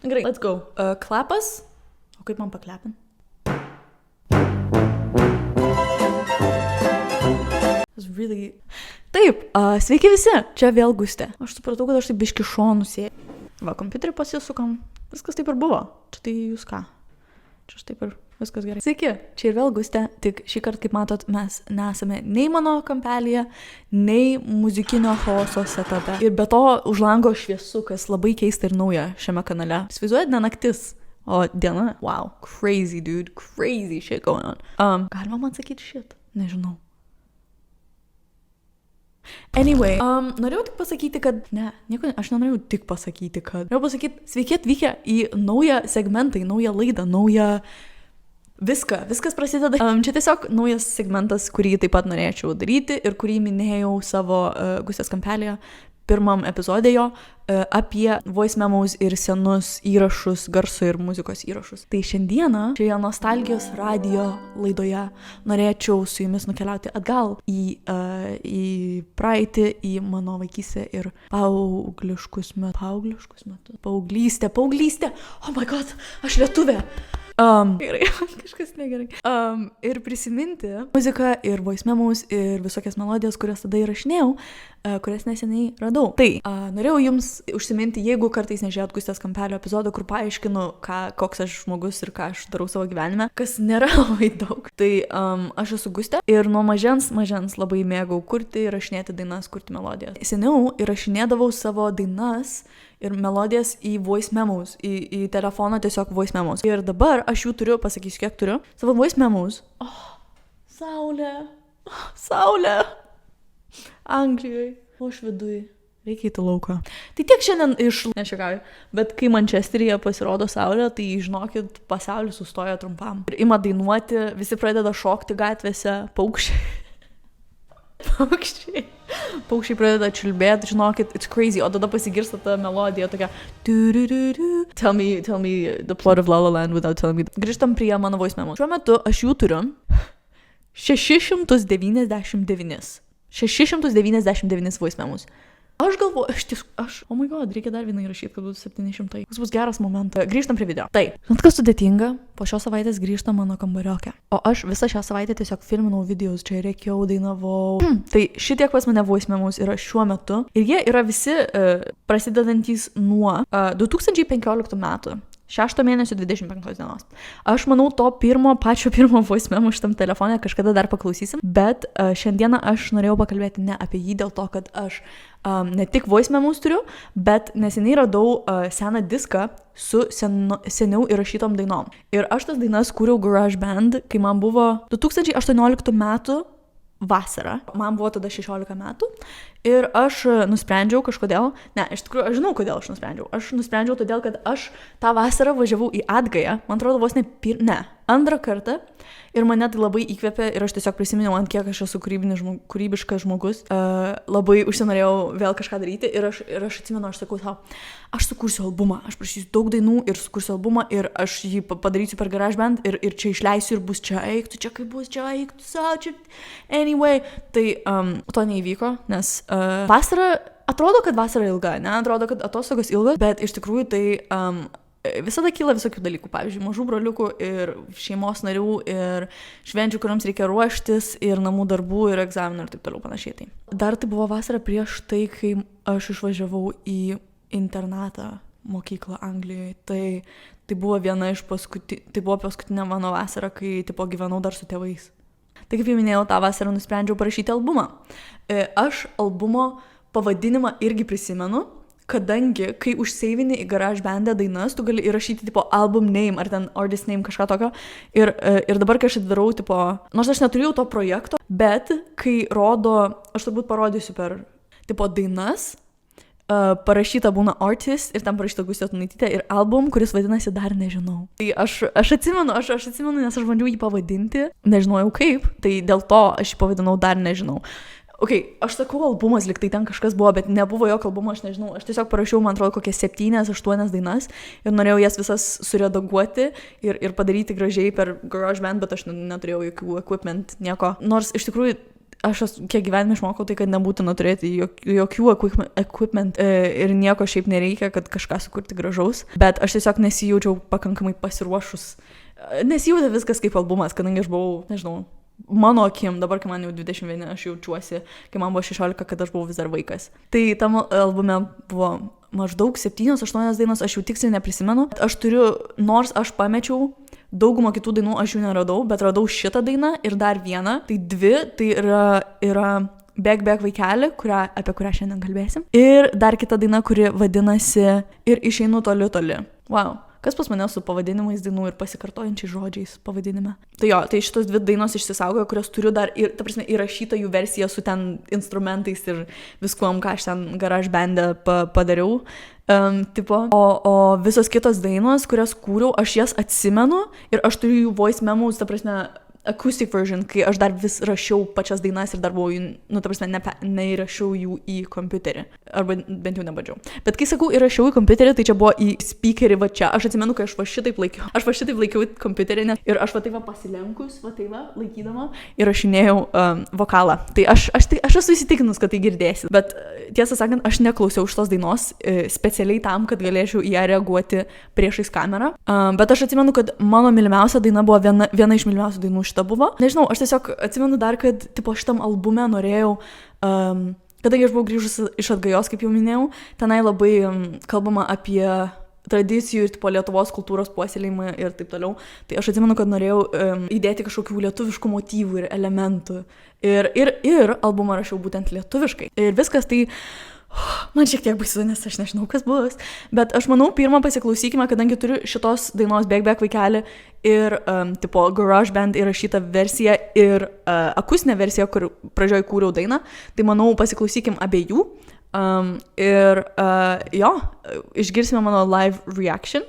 Gerai, let's go. Klapas. O kaip man paklepin? Really... Taip, sveiki visi, čia vėl Gustė. Aš supratau, kad aš taip biški šonų sėdžiu. Va, kompiuterį pasisukam. Viskas taip ir buvo. Čia tai jūs ką? Čia taip ir viskas gerai. Sveiki, čia ir vėl Gustė. Tik šį kartą, kaip matot, mes nesame nei mano kampelyje, nei muzikinio chaoso setape. Ir be to už lango šviesu, kas labai keista ir nauja šiame kanale. Įsivaizduojat, ne naktis, o diena. Wow, crazy dude, crazy shit going on. Galima man sakyti shit? Nežinau. Anyway, norėjau tik pasakyti, kad... aš nenorėjau tik pasakyti, kad... Norėjau pasakyti, sveiki atvykę į naują segmentą, į naują laidą, naują... Viskas prasideda. Čia tiesiog naujas segmentas, kurį taip pat norėčiau daryti ir kurį minėjau savo Gustės kampelėje pirmam epizode jo apie voice memos ir senus įrašus, garso ir muzikos įrašus. Tai šiandieną šioje nostalgijos radio laidoje norėčiau su jumis nukeliauti atgal į praeitį, į mano vaikystę ir paauglystę. Paauglystę. Oh my god, aš lietuvė. Gerai, kažkas negerai. Ir prisiminti muziką ir voice memos ir visokias melodijas, kurias tada įrašinėjau, kurias neseniai radau. Tai, norėjau jums užsiminti, jeigu kartais nežiūrėjot Gustės kampelio epizodo, kur paaiškinu, koks aš žmogus ir ką aš darau savo gyvenime, kas nėra labai daug. Tai aš esu Gustė ir nuo mažens labai mėgau kurti, įrašinėti dainas, kurti melodijas. Seniau įrašinėdavau savo dainas ir melodijas į voice memos, į telefoną tiesiog voice memos. Ir dabar aš jų turiu, pasakysiu, kiek turiu. Savo voice memos. Saulė. Anglijoje. O aš viduj. Reikia įti lauką. Tai tiek šiandien nešikauju. Bet kai Mančesteryje pasirodo saulė, tai žinokit, pasaulis sustoja trumpam. Ir ima dainuoti, visi pradeda šokti gatvėse, Paukščiai pradeda čiulbėti, žinokit, it's crazy, o tada pasigirsta ta melodija tokia Tell me the plot of La La Land without telling me. Grįžtam prie mano voice memos. Šiuo metu aš jų turiu 699 voice memos. Aš galvoju, oh my god, reikia dar vieną įrašyti, kad būtų 700. Tas bus geras momentas. Grįžtam prie video. Tai, žinot, kas sudėtinga? Po šios savaitės grįžta mano kambariokė. O aš visą šią savaitę tiesiog filminau videos, čia rėkiau, dainavau. Tai šitiek pas mane voice memos yra šiuo metu. Ir jie yra visi prasidedantys nuo 2015 metų. 6 mėnesio 25 dienos. Aš manau, pačio pirmo voice memo šitam telefone kažkada dar paklausysim, bet šiandieną aš norėjau pakalbėti ne apie jį dėl to, kad aš ne tik voice memus turiu, bet neseniai radau seną diską su seniau įrašytom dainom. Ir aš tas dainas kūriau GarageBand, kai man buvo 2018 metų vasara. Man buvo tada 16 metų ir aš nusprendžiau kažkodėl, iš tikrųjų, aš žinau, kodėl aš nusprendžiau. Aš nusprendžiau todėl, kad aš tą vasarą važiavau į Atgają, man atrodo, vos antrą kartą ir mane tai labai įkvėpė ir aš tiesiog prisiminiau, ant kiek aš esu kūrybiškas žmogus. Labai užsinorėjau vėl kažką daryti ir aš atsimenu, aš sakau tau, aš sukursiu albumą, aš prašysiu daug dainų ir sukursiu albumą ir aš jį padarysiu per GarageBand ir čia išleisiu ir bus čia eiktų, čia kaip bus, čia eiktų, čia. Anyway, tai to neįvyko, nes vasara, atrodo, kad vasara ilga, atrodo, kad atostogos ilgos, bet iš tikrųjų tai visada kyla visokių dalykų, pavyzdžiui, mažų broliukų ir šeimos narių ir švenčių, kuriams reikia ruoštis ir namų darbų ir egzaminų ir taip toliau panašiai. Tai. Dar tai buvo vasara prieš tai, kai aš išvažiavau į internatą mokyklą Anglijoje. Tai buvo paskutinė mano vasara, kai gyvenau dar su tėvais. Tai kaip jau minėjau, tą vasarą nusprendžiau parašyti albumą. Aš albumo pavadinimą irgi prisimenu, kadangi, kai užseivini į GarageBand'e dainas, tu gali įrašyti album name ar ten artist name, kažką tokio. Ir dabar, kai aš atidarau, nors aš neturėjau to projekto, bet kai aš turbūt parodysiu per dainas, parašyta būna artist ir tam parašyta Gustė Tunaitytė ir album, kuris vadinasi Dar nežinau. Tai aš atsimenu, nes aš bandžiau jį pavadinti, nežinojau kaip, tai dėl to aš jį pavadinau Dar nežinau. Aš sakau albumas, lyg tai ten kažkas buvo, bet nebuvo jokio albumo, aš nežinau. Aš tiesiog parašiau, man atrodo, kokias 7-8 dainas ir norėjau jas visas suredaguoti ir padaryti gražiai per GarageBand, bet aš neturėjau jokių equipment, nieko. Nors iš tikrųjų kiek gyvenime išmokau, tai kad nebūtina turėti jokių equipment ir nieko šiaip nereikia, kad kažką sukurti gražaus, bet aš tiesiog nesijaučiau pakankamai pasiruošus. Nesijaučia viskas kaip albumas, kadangi aš buvau, nežinau, mano akim, dabar kai man jau 21, aš jaučiuosi, kai man buvo 16, kad aš buvau vis dar vaikas. Tai tam albume buvo maždaug 7-8 dainos, aš jau tiksliai neprisimenu. Aš turiu, nors aš pamečiau, daugumą kitų dainų aš jų neradau, bet radau šitą dainą ir dar vieną. Tai dvi, tai yra Bėk vaikeli, apie kurią šiandien kalbėsim. Ir dar kita daina, kuri vadinasi Ir išeinu toli toli. Wow. Kas pas mane su pavadinimais dainų ir pasikartojančiais žodžiais pavadinime. Tai jo, tai šitos dvi dainos išsisaugojo, kurias turiu dar ir, ta prasme, įrašyta jų versija su ten instrumentais ir viskuom, ką aš ten GarageBand'e padariau. O visos kitos dainos, kurias kūriau, aš jas atsimenu ir aš turiu jų voice memos, ta prasme, acoustic version, kai aš dar vis rašiau pačias dainas ir dar buvau, ta prasme, neįrašiau jų į kompiuterį. Arba bent jau nebandžiau. Bet kai sakau įrašiau į kompiuterį, tai čia buvo į speakerį va čia. Aš atsimenu, kai aš va šitaip laikiau kompiuterį ir aš va taip pasilenkus, va taip laikydama įrašinėjau vokalą. Tai aš esu įsitikinus, kad tai girdėsit. Bet tiesą sakant, aš neklausiau šitos dainos specialiai tam, kad galėčiau į ją reaguoti priešais kamerą. Bet aš atsimenu, kad mano mylimiausia daina buvo viena iš mylimiausių dainų šita buvo. Nežinau, aš tiesiog atsimenu dar, kad tipo šitam albume norėjau, kadangi aš buvau grįžusi iš Atgajos, kaip jau minėjau, tenai labai kalbama apie tradicijų ir tipo Lietuvos kultūros puoselėjimą ir taip toliau. Tai aš atsimenu, kad norėjau įdėti kažkokių lietuviškų motyvų ir elementų. Ir albumą rašiau būtent lietuviškai. Ir viskas tai man šiek tiek baisu, nes aš nežinau, kas bus. Bet aš manau, pirmą pasiklausykime, kadangi turiu šitos dainos Bėk vaikeli ir tipo GarageBand įrašytą versiją ir akustinę versiją, kur pradžioj kūriau dainą. Tai manau, pasiklausykim abiejų. Jo, išgirsime mano live reaction.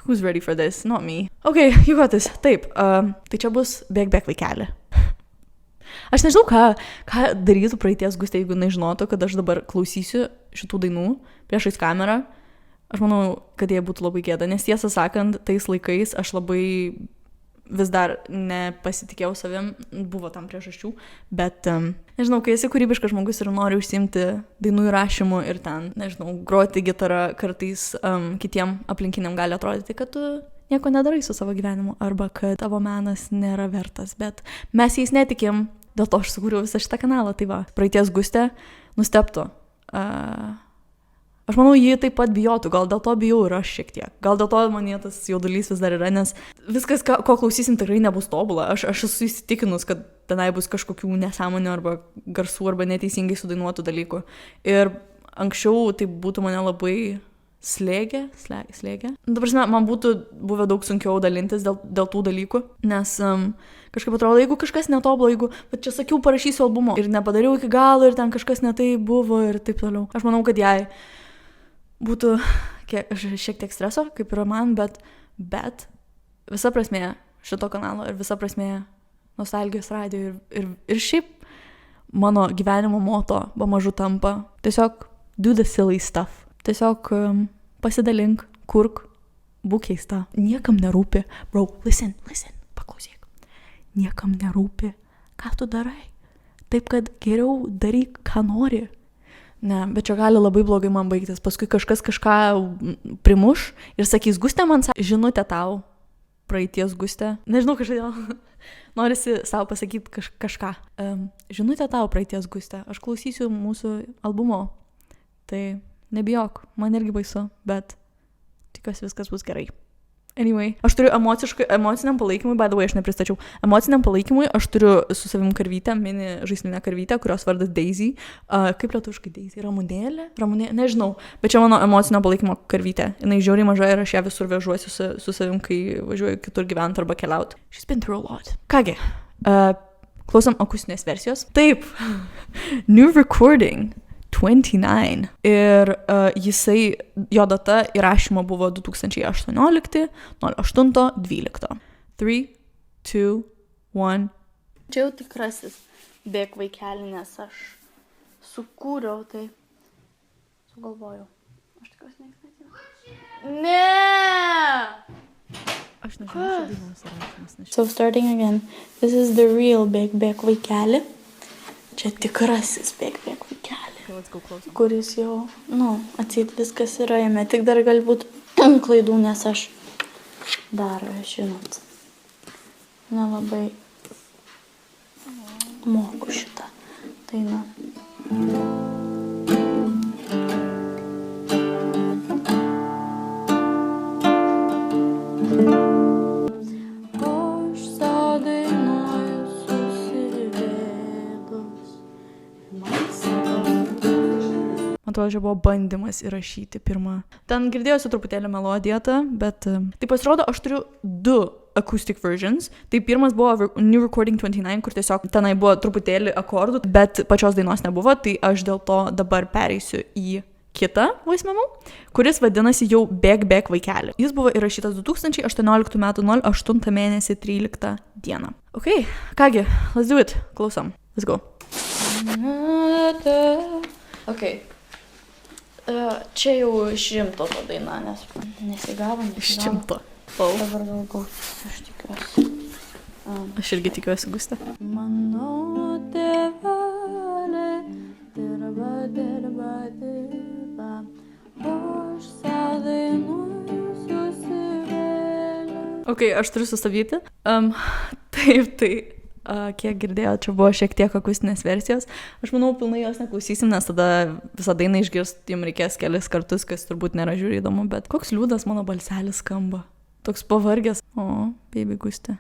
Who's ready for this? Not me. Okay, you got this. Taip, tai čia bus Bėk vaikeli. Aš nežinau, ką darytų praeities Gustė, jeigu nežinotų, kad aš dabar klausysiu šitų dainų priešais kamerą. Aš manau, kad jie būtų labai gėda, nes tiesą sakant, tais laikais aš labai vis dar nepasitikėjau savim, buvo tam priežasčių, bet nežinau, kai esi kūrybiškas žmogus ir nori užsiimti dainų įrašymu ir ten, nežinau, groti gitarą kartais kitiem aplinkiniam gali atrodyti, kad tu nieko nedarai su savo gyvenimu arba kad tavo menas nėra vertas, bet mes jais netikim. Dėl to aš sukūriau visą šitą kanalą, tai va, praeities Gustė nustebtų. Aš manau, jį taip pat bijotų, gal dėl to bijau ir aš šiek tiek. Gal dėl to manie tas jaudulys vis dar yra, nes viskas, ko klausysim, tikrai nebus tobula. Aš esu įsitikinus, kad tenai bus kažkokių nesąmonių arba garsų arba neteisingai sudainuotų dalykų. Ir anksčiau tai būtų mane labai slėgė. Dabar, man būtų buvę daug sunkiau dalintis dėl tų dalykų, nes kažkaip atrodo, jeigu kažkas netoblo, bet čia sakiau, parašysiu albumo ir nepadariau iki galo ir ten kažkas netai buvo ir taip toliau. Aš manau, kad jai būtų šiek tiek streso, kaip ir man, bet visa prasmė šito kanalo ir visa prasmė Nostalgijos radijo ir šiaip mano gyvenimo moto pamažu tampa tiesiog do the silly stuff. Tiesiog pasidalink, kurk, būk keista. Niekam nerūpi. Bro, listen, paklausyk. Niekam nerūpi, ką tu darai. Taip, kad geriau daryk, ką nori. Ne, bet čia gali labai blogai man baigtis. Paskui kažkas kažką primuš ir sakys, Gustė man žinutė tau, praeities Gustė. Nežinau, kažkodėl norisi savo pasakyti kažką. Žinutė tau, praeities Gustė. Aš klausysiu mūsų albumo. Tai nebijok, man irgi baisu, bet tikiuosi viskas bus gerai. Anyway, aš turiu emociniam palaikymui, by the way, aš nepristačiau. Emociniam palaikymui aš turiu su savim karvytę, mini žaislinę karvytę, kurios vardas Daisy. Kaip lietuviškai Daisy? Ramunėlė? Nežinau, bet čia mano emocinio palaikymo karvytė. Jinai žiauriai maža ir aš ją visur vežuosi su savim, kai važiuoju kitur gyventi arba keliauti. She's been through a lot. Kągi, klausom akustinės versijos. Taip, new recording. 29. Ir jo data įrašymo buvo 2018, 08/12. 3, 2, 1. Čia jau tikrasis Bėk vaikeli, nes aš sukūriau tai. Sugalvojau. Aš tikiuosi nieks nežino. Ne! Aš nežinau. So starting again. This is the real Bek Bek vaikeli. Čia tikrasis Bek Bek vaikeli. Okay, let's go closer. Kuris jau, atseit viskas yra jame. Tik dar galbūt klaidų, nes aš dar, žinot, nelabai moku šitą dainą. Man atrodo, čia buvo bandymas įrašyti pirmą. Ten girdėjosi truputėlį melodiją, bet tai pasirodo, aš turiu 2 acoustic versions. Tai pirmas buvo New Recording 29, kur tiesiog tenai buvo truputėlį akordų, bet pačios dainos nebuvo, tai aš dėl to dabar pereisiu į kitą voice memo, kuris vadinasi jau Bek Bek vaikeli. Jis buvo įrašytas 2018 m. 08 mėnesį 13 dieną. Ok, kągi, let's do it. Klausom. Let's go. Ok. Čia jau išrimto to daina, nes nesigavo. Išrimto. Dabar gal gausis, aš tikiuosi. Aš irgi tikiuosi, Gustė. Mano tėvelė dirba, o aš sau dainuoju susivėlę. Ok, aš turiu sustabdyti. Taip, tai kiek girdėjau, čia buvo šiek tiek akustinės versijos. Aš manau, pilnai jos neklausysim, nes tada visą dainą išgirst jums reikės kelis kartus, kas turbūt nėra žiūri įdomu, bet koks liūdas mano balselis skamba. Toks pavargęs. O, baby Gustė.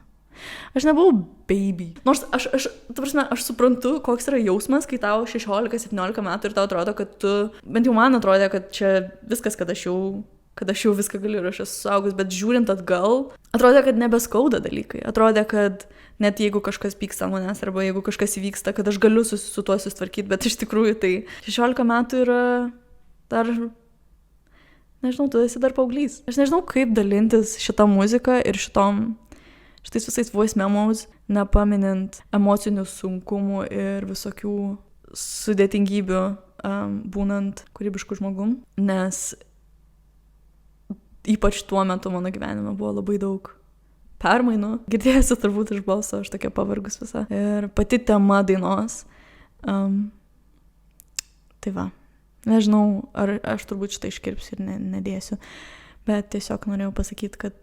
Aš nebuvau baby. Nors aš suprantu, koks yra jausmas, kai tau 16-17 metų ir tau atrodo, kad tu, bent jau man atrodė, kad čia viskas, kad aš jau viską galiu ir aš esu suaugus, bet žiūrint atgal, atrodė, kad nebeskauda dalykai. Atrodė, kad net jeigu kažkas pyksta manęs arba jeigu kažkas įvyksta, kad aš galiu su tuo susitvarkyti, bet iš tikrųjų tai 16 metų yra dar, nežinau, tu esi dar paauglys. Aš nežinau, kaip dalintis šitą muziką ir šitais visais voice memos, nepaminint emocinių sunkumų ir visokių sudėtingybių būnant kūrybišku žmogum, nes ypač tuo metu mano gyvenime buvo labai daug permainų. Girdėjusi turbūt iš balso, aš tokia pavargus visa. Ir pati tema dainos. Tai va, nežinau, ar aš turbūt šitą iškirpsiu ir nedėsiu, bet tiesiog norėjau pasakyti, kad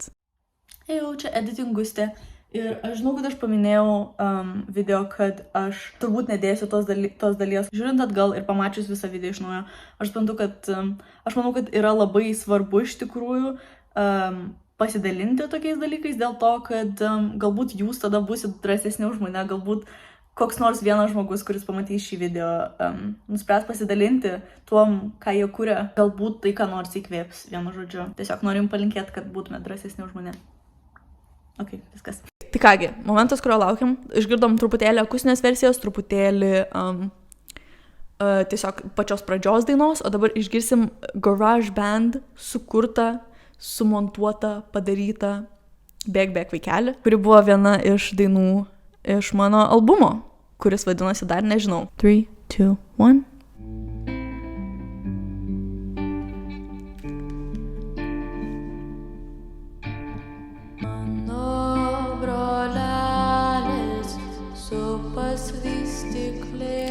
jau čia editing Gustė. Ir aš žinau, kad aš paminėjau video, kad aš turbūt nedėsiu tos dalies. Žiūrint atgal ir pamačius visą video iš naujo, aš manau, kad yra labai svarbu iš tikrųjų pasidalinti tokiais dalykais, dėl to, kad galbūt jūs tada būsit drąsesni už mane, galbūt koks nors vienas žmogus, kuris pamatys šį video, nuspręs pasidalinti tuom, ką jie kuria, galbūt tai ką nors įkvėps, vienu žodžiu. Tiesiog norim palinkėti, kad būtume drąsesni už mane. Ok, viskas. Tai kągi, momentas, kurio laukiam, išgirdom truputėlį akustinės versijos, truputėlį tiesiog pačios pradžios dainos, o dabar išgirsim GarageBand sukurtą, sumontuotą, padarytą Bek Bek vaikeli, kuri buvo viena iš dainų iš mano albumo, kuris vadinosi dar nežinau. 3, 2, 1.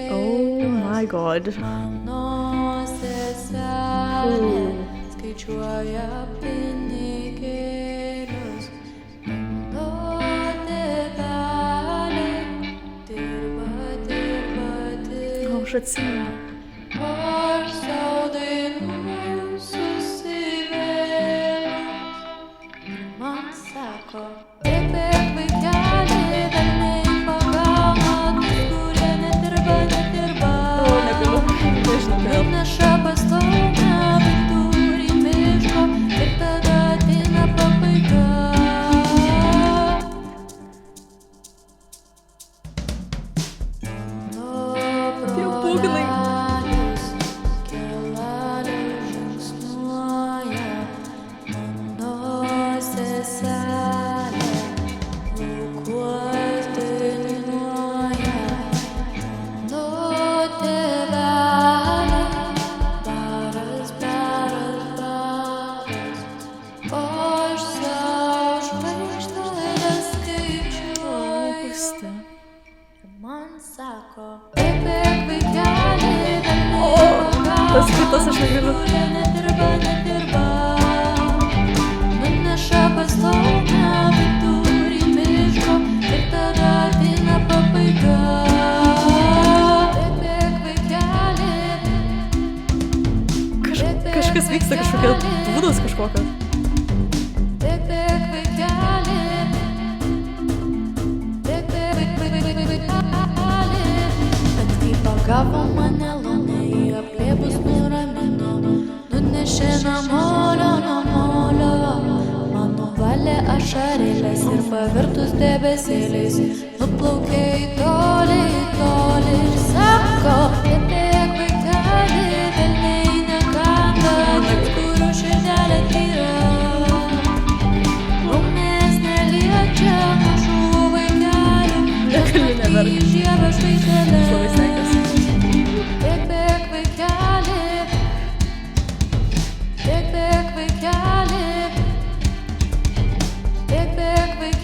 Oh my god. Mano seselė skaičiuoja pinigėlius, mano tėvelė dirba. Aš atsimenu. Aš sau dainuoju susivėlęs ir man sako, Bek Bek vaikeli, velniai pagauna tus, kurie nedirba. Neša pastogę, vidurį miško ir tada ateina pabaiga. Tie būgnai. Kelalė žingsniuoja, mano seselė pravertus debesėliais, nuplaukė į tolį ir sako, nebėk vaikeli, velniai nekanda, kurių širdelė tyra. Rūmės neliečia mažų vaikelių, Negaliu žiebia žvaigždėlė. Labai stengiuosi. Bėk vaikeli, bėk vaikeli, bėk vaikeli, bėk vaikeli.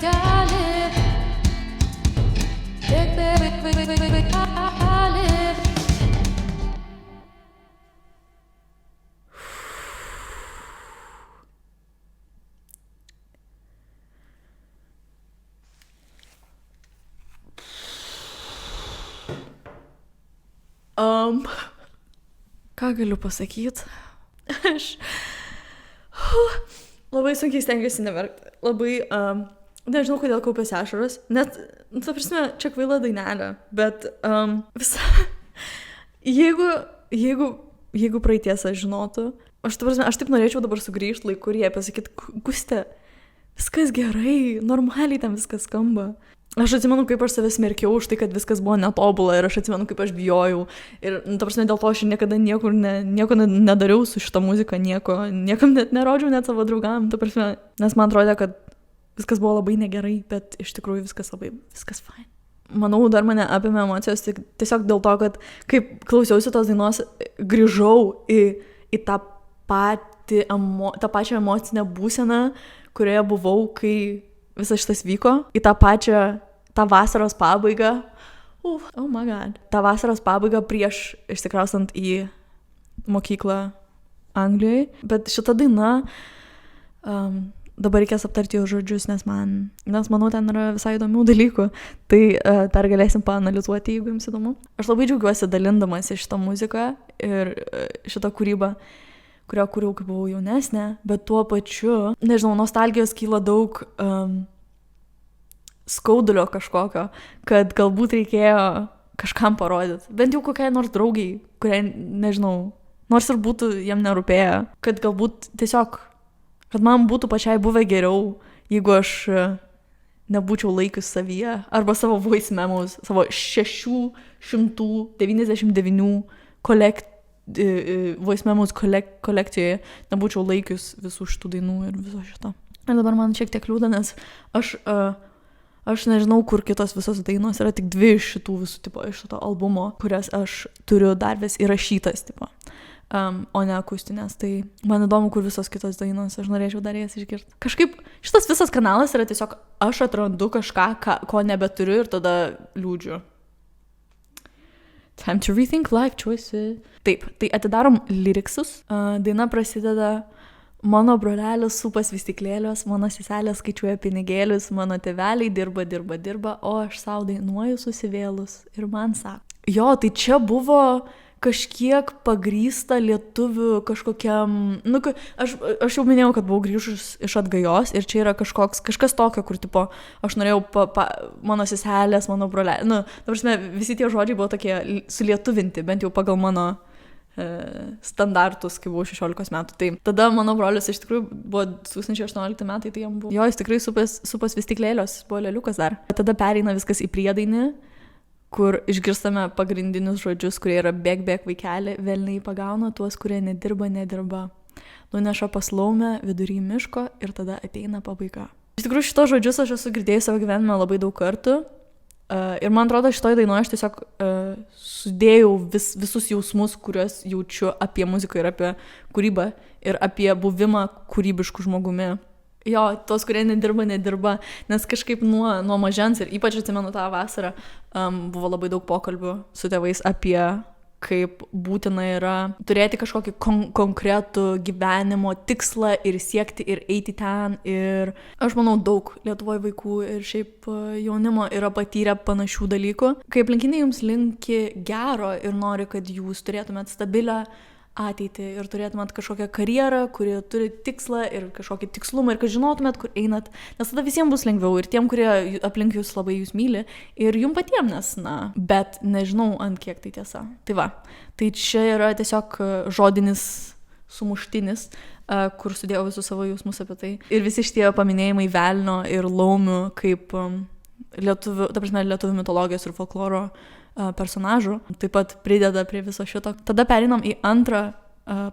Ką galiu pasakyti? Aš labai sunkiai stengiuosi neverkti. Labai, nežinau, kodėl kaupėsi ašaros. Net, ta prasme, čia kvaila dainelė, bet jeigu praeities aš žinotų, aš taip norėčiau dabar sugrįžti laiku ir jai pasakyti, Guste, viskas gerai, normaliai ten viskas skamba. Aš atsimenu, kaip aš save smerkiau už tai, kad viskas buvo netobula ir aš atsimenu, kaip aš bijojau. Ir, ta prasme, dėl to aš niekada nieko nedariau su šitą muziką, niekam net nerodžiau, net savo draugam, ta prasme, nes man atrodė, kad viskas buvo labai negerai, bet iš tikrųjų viskas fine. Manau, dar mane apėmė emocijos tiesiog dėl to, kad kaip klausiausi tos dainos, grįžau į tą pačią emocinę būseną, kurioje buvau, kai visas šitas vyko, į tą vasaros pabaigą. Oh my god. Ta vasaros pabaiga prieš išsikraustant į mokyklą Anglijoje. Bet šita daina, dabar reikės aptarti jo žodžius, nes manau, ten yra visai įdomių dalykų. Tai dar galėsim paanalizuoti, jeigu jums įdomu. Aš labai džiaugiuosi dalindamasi šitą muziką ir šitą kūrybą, kurio kūriau, kai buvau jaunesnė, bet tuo pačiu, nežinau, nostalgijos kyla daug skaudulio kažkokio, kad galbūt reikėjo kažkam parodyti. Bent jau kokiai nors draugiai, kuriai, nežinau, nors ir būtų jam nerūpėję, kad galbūt tiesiog, kad man būtų pačiai buvę geriau, jeigu aš nebūčiau laikius savyje, arba savo voice memos, savo 699 voice memos kolekcijoje nebūčiau laikius visų šitų dainų ir viso šito. Ir dabar man šiek tiek liūdna, nes aš nežinau, kur kitos visos dainos, yra tik 2 iš šitų visų tipo, iš šito albumo, kurias aš turiu dar vis įrašytas, tipo, o ne akustinės. Tai man įdomu, kur visos kitos dainos, aš norėčiau dar jas išgirti. Kažkaip šitas visas kanalas yra tiesiog aš atrandu kažką, ko nebeturiu ir tada liūdžiu. Time to rethink life choices. Taip, tai atidarom lyriksus. Daina prasideda: mano brolelis supas vystyklėlius, mano seselė skaičiuoja pinigėlius, mano tėveliai dirba, o aš sau dainuoju susivėlus. Ir man sako. Jo, tai čia buvo kažkiek pagrįsta lietuvių kažkokiam, aš jau minėjau, kad buvau grįžus iš atgajos ir čia yra kažkas tokio, kur tipo, aš norėjau mano seselės, mano brolelės, ta prasme, visi tie žodžiai buvo tokie sulietuvinti, bent jau pagal mano standartus, kai buvau 16 metų. Tai tada mano brolis iš tikrųjų buvo 2018 metai, tai jam buvo, jo, jis tikrai supas vystyklėlios, buvo leliukas dar. Tada pereina viskas į priedainį, kur išgirstame pagrindinius žodžius, kurie yra bėk vaikeli, velniai pagauna tuos, kurie nedirba. Nuneša paslaumę vidury miško ir tada ateina pabaiga. Iš tikrųjų, šitos žodžius aš esu girdėjęs savo gyvenime labai daug kartų. Ir man atrodo, šitoj dainoje aš tiesiog sudėjau visus jausmus, kuriuos jaučiu apie muziką ir apie kūrybą ir apie buvimą kūrybiškų žmogumi. Jo, tos, kurie nedirba, nes kažkaip nuo mažens ir ypač atsimenu tą vasarą, buvo labai daug pokalbių su tėvais apie kaip būtina yra turėti kažkokį konkretų gyvenimo tikslą ir siekti ir eiti ten. Ir aš manau, daug Lietuvoje vaikų ir šiaip jaunimo yra patyrę panašių dalykų. Kai aplinkiniai jums linki gero ir nori, kad jūs turėtumėt stabilę ateitį ir turėtumėt kažkokią karjerą, kuri turi tikslą ir kažkokį tikslumą ir kad žinotumėt, kur einat, nes tada visiems bus lengviau ir tiem, kurie aplink jūs labai jūs myli ir jum patiem, nes, bet nežinau, ant kiek tai tiesa. Tai va, tai čia yra tiesiog žodinis sumuštinis, kur sudėjau visus savo jausmus apie tai. Ir visi šitie paminėjimai velnio ir laumių kaip lietuvių mitologijos ir folkloro personažų taip pat prideda prie viso šito. Tada perinam į antrą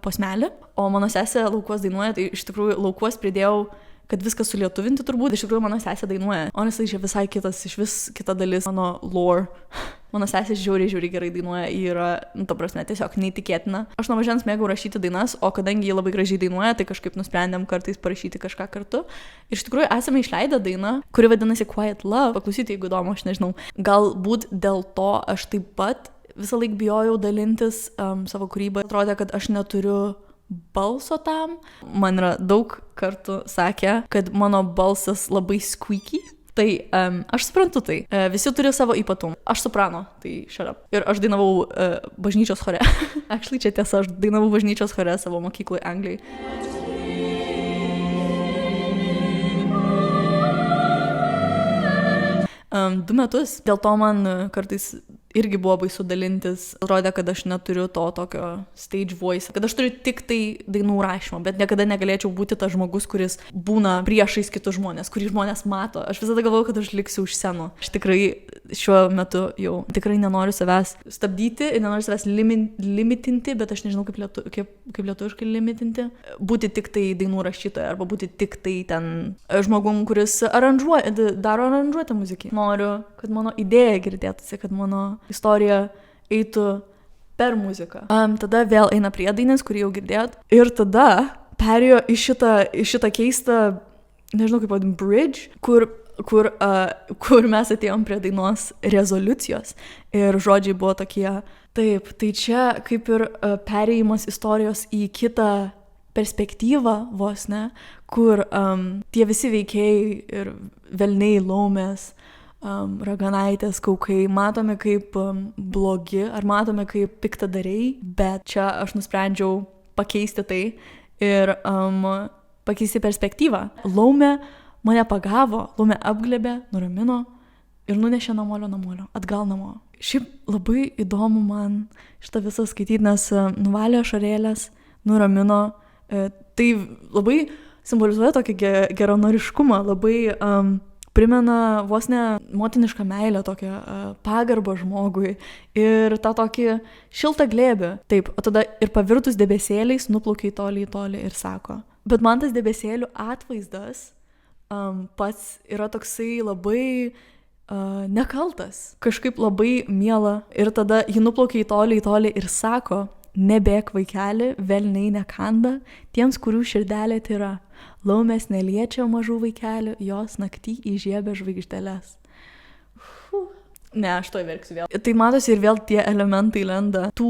posmelį, o mano sesė Laukuos dainuoja, tai iš tikrųjų Laukuos pridėjau, kad viskas sulietuvinti turbūt, iš tikrųjų mano sesė dainuoja. Honestly, čia visai kitas, iš vis kita dalis mano lore. Mano sesė žiauriai gerai dainuoja, ji yra, ta prasme, tiesiog neįtikėtina. Aš nuo mažens mėgau rašyti dainas, o kadangi ji labai gražiai dainuoja, tai kažkaip nusprendėm kartais parašyti kažką kartu. Ir iš tikrųjų esame išleidę dainą, kuri vadinasi Quiet Love. Paklausyti, jeigu įdomu, aš nežinau. Galbūt dėl to aš taip pat visą laik bijojau dalintis savo kūrybą. Atrodė, kad aš neturiu balso tam. Man yra daug kartų sakę, kad mano balsas labai squeaky. Tai aš suprantu tai. Visi turi savo ypatumų. Aš soprano, tai shut up. Ir aš dainavau bažnyčios chore. Actually, čia tiesa, aš dainavau bažnyčios chore savo mokykloje Anglijai. 2 metus. Dėl to man kartais irgi buvo baisu dalintis. Atrodė, kad aš neturiu to tokio stage voice, kad aš turiu tik tai dainų rašymą, bet niekada negalėčiau būti tas žmogus, kuris būna priešais kitus žmonės, kurį žmonės mato. Aš visada galvojau, kad aš liksiu už scenų. Aš tikrai šiuo metu jau tikrai nenoriu savęs stabdyti ir nenoriu savęs limitinti, bet aš nežinau, kaip lietuviškai limitinti. Būti tik tai dainų rašytoja arba būti tik tai ten žmogum, kuris daro aranžuotę muzikai. Noriu, kad mano idėja girdėtųsi, kad mano istorija eitų per muziką. Tada vėl eina priedainis, kurį jau girdėjot. Ir tada perėjo į šitą keistą, nežinau kaip vadin, bridge, kur mes atėjom prie dainos rezoliucijos. Ir žodžiai buvo tokie. Taip, tai čia kaip ir perėjimas istorijos į kitą perspektyvą vos ne, kur tie visi veikėjai ir velniai, laumės, raganaitės, kaukai matome kaip blogi ar matome kaip piktadariai, bet čia aš nusprendžiau pakeisti tai ir pakeisti perspektyvą. Laumė mane pagavo, laumė apglėbė, nuramino ir nunešė namolio, atgal namo. Šiaip labai įdomu man šitą visą skaityti, nes nuvalė ašarėlės, nuramino. Tai labai simbolizuoja tokį geranoriškumą, labai primena vos ne motinišką meilę, tokią pagarbą žmogui ir tą tokį šiltą glėbį. Taip, o tada ir pavirtus debesėliais nuplaukia į tolį ir sako. Bet man tas debesėlių atvaizdas pats yra toksai labai nekaltas, kažkaip labai miela. Ir tada ji nuplaukia į tolį ir sako: nebėk vaikeli, velniai nekanda, tiems, kurių širdelė tyra. Laumės neliečia mažų vaikelių, jos naktį įžiebia žvaigždeles. Ne, aš to verksiu vėl. Tai matosi ir vėl tie elementai lenda. Tų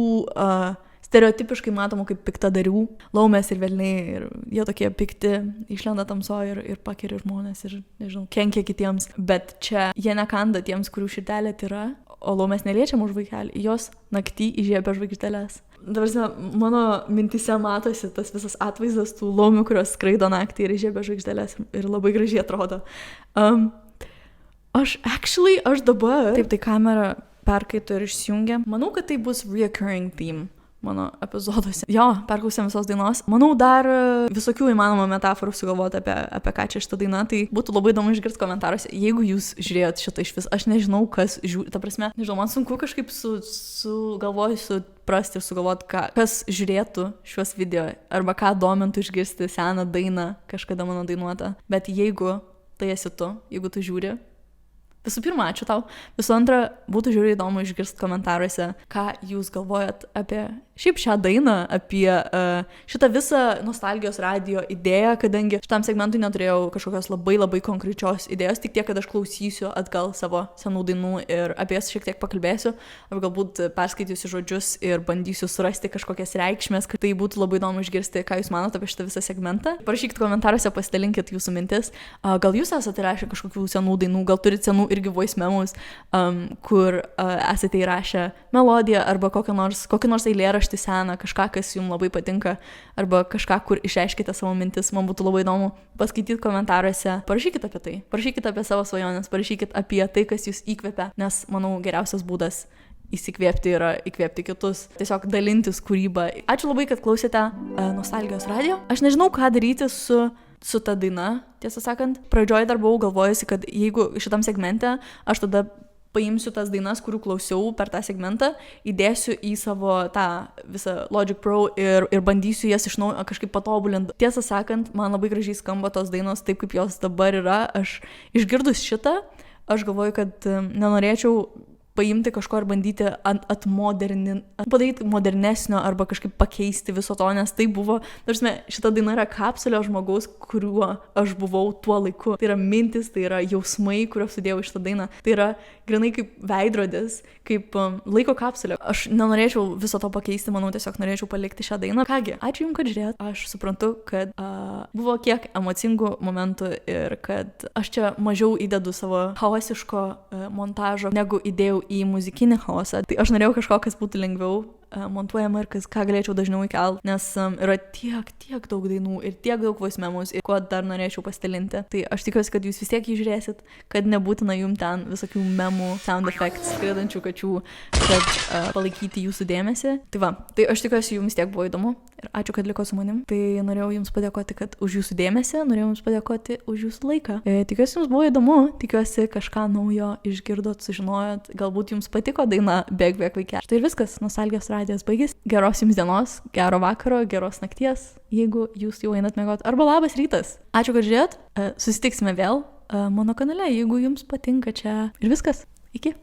stereotipiškai matomų kaip piktadarių. Laumės ir velniai, ir jie tokie pikti, išlenda tamsoje ir pakeria žmonės ir, nežinau, kenkia kitiems. Bet čia jie nekanda tiems, kurių širdelė tyra, o laumės neliečia mažų vaikelių, jos naktį įžiebia žvaigždeles. Dabar mano mintise matosi tas visas atvaizdas tų laumių, kurios skraido naktį ir įžiebia žvaigždeles ir labai gražiai atrodo. Aš dabar... Taip, tai kamera perkaito ir išsijungia. Manau, kad tai bus recurring theme mano epizoduose. Jo, perklausėm visos dainos. Manau, dar visokių įmanomų metaforų sugalvoti apie ką čia šitą dainą, tai būtų labai įdomu išgirsti komentaruose. Jeigu jūs žiūrėjot šitą iš vis, aš nežinau, kas žiūri, ta prasme, nežinau, man sunku kažkaip sugalvoti, suprasti ir sugalvoti, kas žiūrėtų šiuos video, arba ką domintų išgirsti seną dainą, kažkada mano dainuotą. Bet jeigu tai esi tu, jeigu tu žiūri, visų pirma, ačiū tau. Visų antra, būtų žiūri įdomu išgirsti komentaruose, ką jūs galvojat apie šiaip šią dainą, apie šitą visą nostalgijos radijo idėją, kadangi šitam segmentui neturėjau kažkokios labai konkrečios idėjos, tik tiek, kad aš klausysiu atgal savo senų dainų ir apie jas šiek tiek pakalbėsiu, ar galbūt perskaitysiu žodžius ir bandysiu surasti kažkokias reikšmės, kad tai būtų labai įdomu išgirsti, ką jūs manote apie šitą visą segmentą. Parašykit komentaruose, pasidalinkit jūsų mintis. Gal jūs esate įrašę kažkokių senų dainų, gal turite senų irgi voice memos, kur esate įrašę melodiją arba kokį nors eilėraštį seną, kažką, kas jums labai patinka, arba kažką, kur išreiškite savo mintis. Man būtų labai įdomu paskaityti komentaruose. Parašykit apie tai. Parašykit apie savo svajonės, parašykit apie tai, kas jūs įkvepia, nes, manau, geriausias būdas įsikvėpti yra įkvėpti kitus, tiesiog dalintis kūrybą. Ačiū labai, kad klausėte Nostalgijos radijo. Aš nežinau, ką daryti su ta daina, tiesą sakant. Pradžioje dar buvau galvojusi, kad jeigu šitam segmente aš tada paimsiu tas dainas, kurių klausiau per tą segmentą, įdėsiu į savo tą visą Logic Pro ir bandysiu jas iš naujo kažkaip patobulinti. Tiesą sakant, man labai gražiai skamba tos dainos taip, kaip jos dabar yra. Aš išgirdus šitą, aš galvoju, kad nenorėčiau paimti kažko ir bandyti padaryti modernesnio arba kažkaip pakeisti viso to, nes tai buvo, tarsi, šita daina yra kapsulė žmogaus, kuriuo aš buvau tuo laiku. Tai yra mintis, tai yra jausmai, kuriuos sudėjau į šitą dainą. Tai yra grinai kaip veidrodis, kaip laiko kapsulė. Aš nenorėčiau viso to pakeisti, manau, tiesiog norėčiau palikti šią dainą. Kągi, ačiū Jums, kad žiūrėjot. Aš suprantu, kad buvo kiek emocingų momentų ir kad aš čia mažiau įdedu savo chaosiško montažo, negu įdėjau į muzikinį chaosą. Tai aš norėjau kažko, kas būtų lengviau montuojama ir ką galėčiau dažniau įkelt, nes yra tiek daug dainų ir tiek daug voice memus ir kuo dar norėčiau pasidalinti. Tai aš tikiuosi, kad jūs vis tiek jį žiūrėsit, kad nebūtina jums ten visokių memų, sound effects, skraidančių kačių, kad palaikyti jūsų dėmesį. Tai va, tai aš tikiuosi jums tiek buvo įdomu ir ačiū, kad liko su manim. Tai norėjau jums padėkoti už jūsų dėmesį, norėjau jums padėkoti už jūsų laiką. Tikiuosi jums buvo įdomu, tikiuosi kažką naujo išgirdot, sužinojot, galbūt jums patiko daina Bėk vaikeli. Tai ir viskas, Nostalgijos radijas baigėsi. Geros jums dienos, gero vakaro, geros nakties, jeigu jūs jau einat miegot, arba labas rytas. Ačiū, kad žiūrėjot, susitiksime vėl mano kanale, jeigu jums patinka čia. Ir viskas, iki.